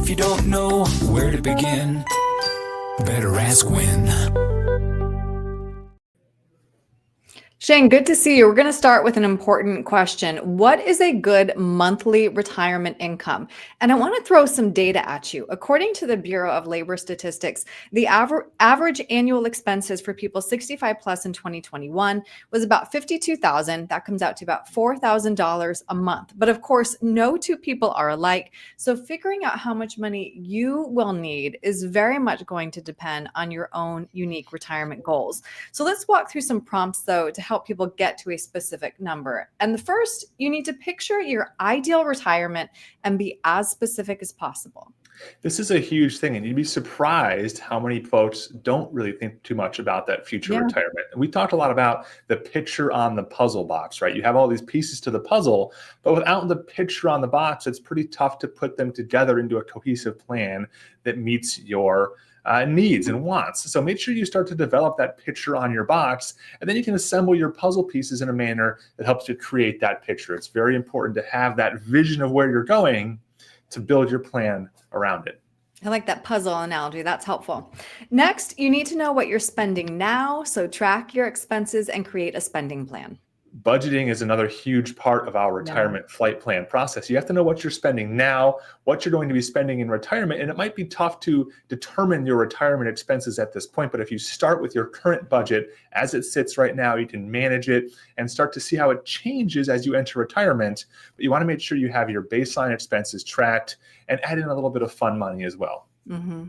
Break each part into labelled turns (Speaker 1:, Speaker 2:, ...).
Speaker 1: If you don't know where to begin, better ask when.
Speaker 2: Shane, good to see you. We're going to start with an important question. What is a good monthly retirement income? And I want to throw some data at you. According to the Bureau of Labor Statistics, the average annual expenses for people 65 plus in 2021 was about $52,000. That comes out to about $4,000 a month. But of course, no two people are alike. So figuring out how much money you will need is very much going to depend on your own unique retirement goals. So let's walk through some prompts, though, to help people get to a specific number. And the first, you need to picture your ideal retirement and be as specific as possible.
Speaker 3: This is a huge thing, and you'd be surprised how many folks don't really think too much about that future retirement. And we talked a lot about the picture on the puzzle box, right? You have all these pieces to the puzzle, but without the picture on the box, it's pretty tough to put them together into a cohesive plan that meets your needs and wants. So make sure you start to develop that picture on your box, and then you can assemble your puzzle pieces in a manner that helps you create that picture. It's very important to have that vision of where you're going to build your plan around it.
Speaker 2: I like that puzzle analogy. That's helpful. Next, you need to know what you're spending now. So track your expenses and create a spending plan.
Speaker 3: Budgeting is another huge part of our retirement flight plan process. You have to know what you're spending now, what you're going to be spending in retirement, and it might be tough to determine your retirement expenses at this point, but if you start with your current budget as it sits right now, you can manage it and start to see how it changes as you enter retirement. But you want to make sure you have your baseline expenses tracked and add in a little bit of fun money as well.
Speaker 2: Mm-hmm.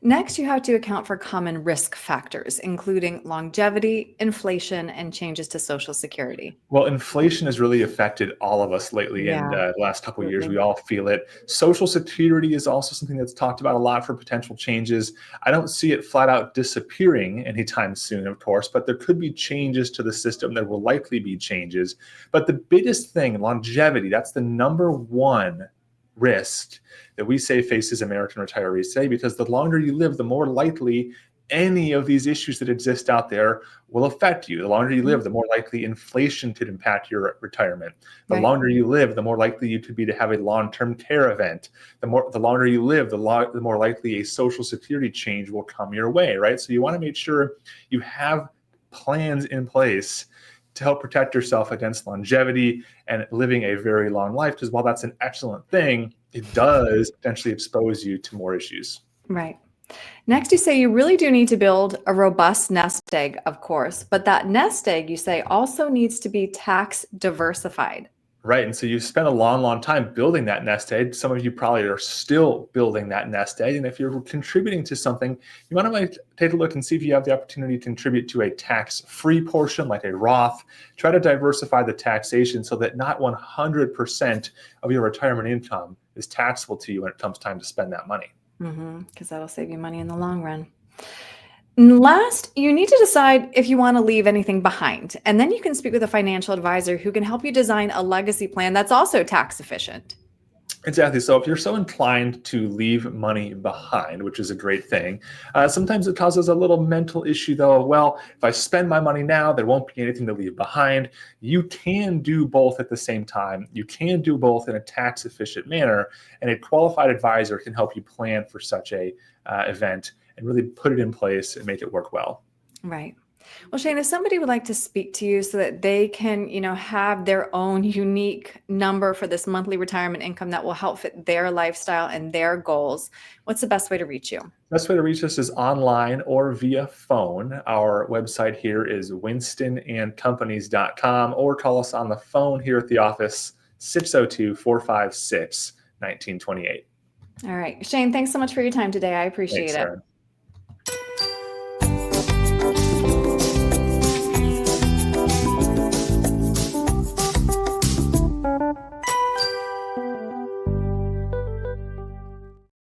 Speaker 2: Next, you have to account for common risk factors, including longevity, inflation, and changes to Social Security.
Speaker 3: Well, inflation has really affected all of us lately in the last couple of years. We all feel it. Social Security is also something that's talked about a lot for potential changes. I don't see it flat out disappearing anytime soon, of course, but there could be changes to the system. There will likely be changes. But the biggest thing, longevity, that's the number one risk that we say faces American retirees today, because the longer you live, the more likely any of these issues that exist out there will affect you. The longer you live, the more likely inflation could impact your retirement. The longer you live, the more likely you could be to have a long-term care event. The longer you live, the more likely a Social Security change will come your way, right? So you want to make sure you have plans in place to help protect yourself against longevity and living a very long life, because while that's an excellent thing, it does potentially expose you to more issues.
Speaker 2: Right. Next, you say you really do need to build a robust nest egg, of course, but that nest egg, you say, also needs to be tax diversified.
Speaker 3: Right. And so you've spent a long, long time building that nest egg. Some of you probably are still building that nest egg. And if you're contributing to something, you want to take a look and see if you have the opportunity to contribute to a tax-free portion like a Roth. Try to diversify the taxation so that not 100% of your retirement income is taxable to you when it comes time to spend that money.
Speaker 2: Because that'll save you money in the long run. Last, you need to decide if you want to leave anything behind, and then you can speak with a financial advisor who can help you design a legacy plan that's also tax efficient.
Speaker 3: Exactly. So if you're so inclined to leave money behind, which is a great thing, sometimes it causes a little mental issue though. Well, if I spend my money now, there won't be anything to leave behind. You can do both at the same time. You can do both in a tax efficient manner, and a qualified advisor can help you plan for such a event and really put it in place and make it work well.
Speaker 2: Right. Well, Shane, if somebody would like to speak to you so that they can, have their own unique number for this monthly retirement income that will help fit their lifestyle and their goals, what's the best way to reach you?
Speaker 3: Best way to reach us is online or via phone. Our website here is winstonandcompanies.com, or call us on the phone here at the office, 602-456-1928.
Speaker 2: All right. Shane, thanks so much for your time today. I appreciate it.
Speaker 3: Thanks, Erin.